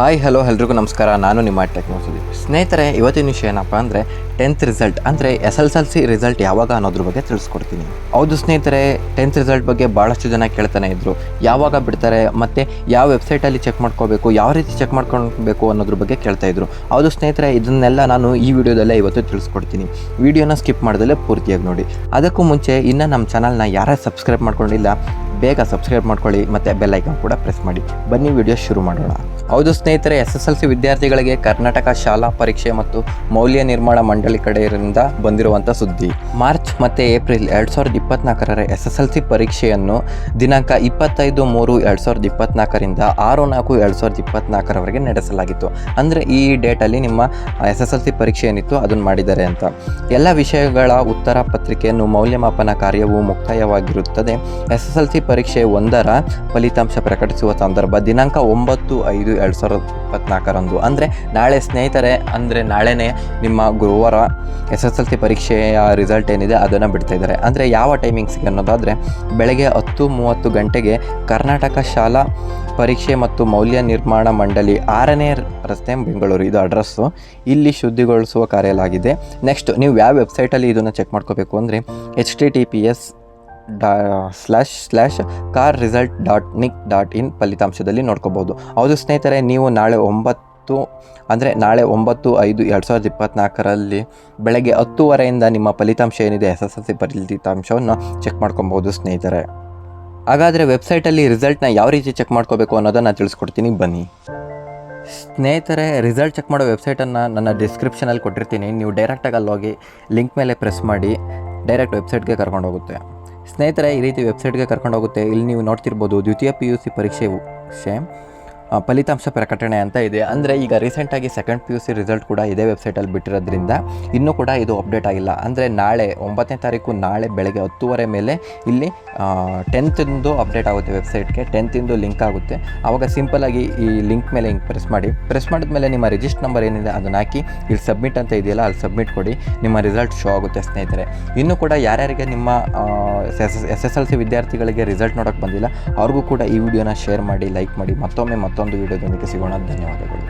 Hi hello ಎಲ್ರಿಗೂ ನಮಸ್ಕಾರ. ನಾನು ನಿಮ್ಮ ಟೆಕ್ನಾಲಜಿ ಸ್ನೇಹಿತರೆ. ಇವತ್ತಿನ ವಿಷಯ ಏನಪ್ಪ ಅಂದರೆ 10th ರಿಸಲ್ಟ್ ಅಂದರೆ SSLC ರಿಸಲ್ಟ್ ಯಾವಾಗ ಅನ್ನೋದ್ರ ಬಗ್ಗೆ ತಿಳಿಸ್ಕೊಡ್ತೀನಿ. ಹೌದು ಸ್ನೇಹಿತರೆ, 10th ರಿಸಲ್ಟ್ ಬಗ್ಗೆ ಭಾಳಷ್ಟು ಜನ ಕೇಳ್ತಾನೆ ಇದ್ದರು. ಯಾವಾಗ ಬಿಡ್ತಾರೆ ಮತ್ತು ಯಾವ ವೆಬ್ಸೈಟಲ್ಲಿ ಚೆಕ್ ಮಾಡ್ಕೋಬೇಕು, ಯಾವ ರೀತಿ ಚೆಕ್ ಮಾಡ್ಕೊಬೇಕು ಅನ್ನೋದ್ರ ಬಗ್ಗೆ ಕೇಳ್ತಾಯಿದ್ರು. ಹೌದು ಸ್ನೇಹಿತರೆ, ಇದನ್ನೆಲ್ಲ ನಾನು ಈ ವಿಡಿಯೋದಲ್ಲೇ ಇವತ್ತು ತಿಳಿಸ್ಕೊಡ್ತೀನಿ. ವಿಡಿಯೋನ ಸ್ಕಿಪ್ ಮಾಡ್ದಲ್ಲೇ ಪೂರ್ತಿಯಾಗಿ ನೋಡಿ. ಅದಕ್ಕೂ ಮುಂಚೆ ಇನ್ನೂ ನಮ್ಮ ಚಾನಲ್ನ ಯಾರು ಸಬ್ಸ್ಕ್ರೈಬ್ ಮಾಡ್ಕೊಂಡಿಲ್ಲ ಬೇಗ ಸಬ್ಸ್ಕ್ರೈಬ್ ಮಾಡ್ಕೊಳ್ಳಿ ಮತ್ತು ಬೆಲ್ ಐಕಾನ್ ಕೂಡ ಪ್ರೆಸ್ ಮಾಡಿ. ಬನ್ನಿ ವಿಡಿಯೋ ಶುರು ಮಾಡೋಣ. ಹೌದು ಸ್ನೇಹಿತರೆ, SSLC ವಿದ್ಯಾರ್ಥಿಗಳಿಗೆ ಕರ್ನಾಟಕ ಶಾಲಾ ಪರೀಕ್ಷೆ ಮತ್ತು ಮೌಲ್ಯ ನಿರ್ಮಾಣ ಮಂಡಳಿ ಕಡೆಯಿಂದ ಬಂದಿರುವಂಥ ಸುದ್ದಿ. ಮಾರ್ಚ್ ಮತ್ತು ಏಪ್ರಿಲ್ 2024 SSLC ಪರೀಕ್ಷೆಯನ್ನು ದಿನಾಂಕ 25/3/2024 6/4/2024 ನಡೆಸಲಾಗಿತ್ತು. ಅಂದರೆ ಈ ಡೇಟಲ್ಲಿ ನಿಮ್ಮ SSLC ಪರೀಕ್ಷೆ ಏನಿತ್ತು ಅದನ್ನು ಮಾಡಿದ್ದಾರೆ ಅಂತ. ಎಲ್ಲ ವಿಷಯಗಳ ಉತ್ತರ ಪತ್ರಿಕೆಯನ್ನು ಮೌಲ್ಯಮಾಪನ ಕಾರ್ಯವು ಮುಕ್ತಾಯವಾಗಿರುತ್ತದೆ. SSLC ಪರೀಕ್ಷೆ 1ರ ಫಲಿತಾಂಶ ಪ್ರಕಟಿಸುವ ಸಂದರ್ಭ ದಿನಾಂಕ 9/5/2024 ಅಂದರೆ ನಾಳೆ ಸ್ನೇಹಿತರೆ, ಅಂದರೆ ನಾಳೆನೇ ನಿಮ್ಮ ಗುರುವಾರ SSLC ಪರೀಕ್ಷೆಯ ರಿಸಲ್ಟ್ ಏನಿದೆ ಅದನ್ನು ಬಿಡ್ತಾ ಇದ್ದಾರೆ. ಅಂದರೆ ಯಾವ ಟೈಮಿಂಗ್ಸ್ಗೆ ಅನ್ನೋದಾದರೆ ಬೆಳಗ್ಗೆ 10:30 ಗಂಟೆಗೆ ಕರ್ನಾಟಕ ಶಾಲಾ ಪರೀಕ್ಷೆ ಮತ್ತು ಮೌಲ್ಯ ನಿರ್ಮಾಣ ಮಂಡಳಿ 6ನೇ ರಸ್ತೆ ಬೆಂಗಳೂರು, ಇದು ಅಡ್ರೆಸ್ಸು. ಇಲ್ಲಿ ಶುದ್ಧಿಗೊಳಿಸುವ ಕಾರ್ಯಲಾಗಿದೆ. ನೆಕ್ಸ್ಟ್ ನೀವು ಯಾವ ವೆಬ್ಸೈಟಲ್ಲಿ ಇದನ್ನು ಚೆಕ್ ಮಾಡ್ಕೋಬೇಕು ಅಂದರೆ https://carresult.nic.in ಫಲಿತಾಂಶದಲ್ಲಿ ನೋಡ್ಕೋಬೋದು. ಹೌದು ಸ್ನೇಹಿತರೆ, ನೀವು ನಾಳೆ 9/5/2024 ಬೆಳಗ್ಗೆ 10:00 ನಿಮ್ಮ ಫಲಿತಾಂಶ ಏನಿದೆ SSLC ಫಲಿತಾಂಶವನ್ನು ಚೆಕ್ ಮಾಡ್ಕೊಬೋದು ಸ್ನೇಹಿತರೆ. ಹಾಗಾದರೆ ವೆಬ್ಸೈಟಲ್ಲಿ ರಿಸಲ್ಟ್ನ ಯಾವ ರೀತಿ ಚೆಕ್ ಮಾಡ್ಕೋಬೇಕು ಅನ್ನೋದನ್ನು ತಿಳಿಸ್ಕೊಡ್ತೀನಿ, ಬನ್ನಿ ಸ್ನೇಹಿತರೆ. ರಿಸಲ್ಟ್ ಚೆಕ್ ಮಾಡೋ ವೆಬ್ಸೈಟನ್ನು ನನ್ನ ಡಿಸ್ಕ್ರಿಪ್ಷನಲ್ಲಿ ಕೊಟ್ಟಿರ್ತೀನಿ. ನೀವು ಡೈರೆಕ್ಟಾಗಿ ಅಲ್ಲೋಗಿ ಲಿಂಕ್ ಮೇಲೆ ಪ್ರೆಸ್ ಮಾಡಿ ಡೈರೆಕ್ಟ್ ವೆಬ್ಸೈಟ್ಗೆ ಕರ್ಕೊಂಡೋಗುತ್ತೆ ಸ್ನೇಹಿತರೆ. ಈ ರೀತಿ ವೆಬ್ಸೈಟ್ಗೆ ಕರ್ಕೊಂಡೋಗುತ್ತೆ. ಇಲ್ಲಿ ನೀವು ನೋಡ್ತಿರ್ಬೋದು ದ್ವಿತೀಯ PUC ಪರೀಕ್ಷೆ ಫಲಿತಾಂಶ ಪ್ರಕಟಣೆ ಅಂತ ಇದೆ. ಅಂದರೆ ಈಗ ರೀಸೆಂಟಾಗಿ ಸೆಕೆಂಡ್ PUC ರಿಸಲ್ಟ್ ಕೂಡ ಇದೇ ವೆಬ್ಸೈಟಲ್ಲಿ ಬಿಟ್ಟಿರೋದ್ರಿಂದ ಇನ್ನೂ ಕೂಡ ಇದು ಅಪ್ಡೇಟ್ ಆಗಿಲ್ಲ. ಅಂದರೆ ನಾಳೆ 9ನೇ ತಾರೀಕು ನಾಳೆ ಬೆಳಗ್ಗೆ 10:00 ಮೇಲೆ ಇಲ್ಲಿ 10th ಅಪ್ಡೇಟ್ ಆಗುತ್ತೆ. ವೆಬ್ಸೈಟ್ಗೆ 10th ಲಿಂಕ್ ಆಗುತ್ತೆ. ಆವಾಗ ಸಿಂಪಲಾಗಿ ಈ ಲಿಂಕ್ ಮೇಲೆ ಹಿಂಗೆ ಪ್ರೆಸ್ ಮಾಡಿದ್ಮೇಲೆ ನಿಮ್ಮ ರಿಜಿಸ್ಟರ್ ನಂಬರ್ ಏನಿದೆ ಅದನ್ನು ಹಾಕಿ ಇಲ್ಲಿ ಸಬ್ಮಿಟ್ ಅಂತ ಇದೆಯಲ್ಲ ಅಲ್ಲಿ ಸಬ್ಮಿಟ್ ಕೊಡಿ, ನಿಮ್ಮ ರಿಸಲ್ಟ್ ಶೋ ಆಗುತ್ತೆ ಸ್ನೇಹಿತರೆ. ಇನ್ನೂ ಕೂಡ ಯಾರ್ಯಾರಿಗೆ ನಿಮ್ಮ SSLC ವಿದ್ಯಾರ್ಥಿಗಳಿಗೆ ರಿಸಲ್ಟ್ ನೋಡೋಕ್ಕೆ ಬಂದಿಲ್ಲ ಅವ್ರಿಗೂ ಕೂಡ ಈ ವಿಡಿಯೋನ ಶೇರ್ ಮಾಡಿ, ಲೈಕ್ ಮಾಡಿ. ಮತ್ತೊಂದು ವಿಡಿಯೋದೊಂದಿಗೆ ಸಿಗೋಣ. ಧನ್ಯವಾದಗಳು.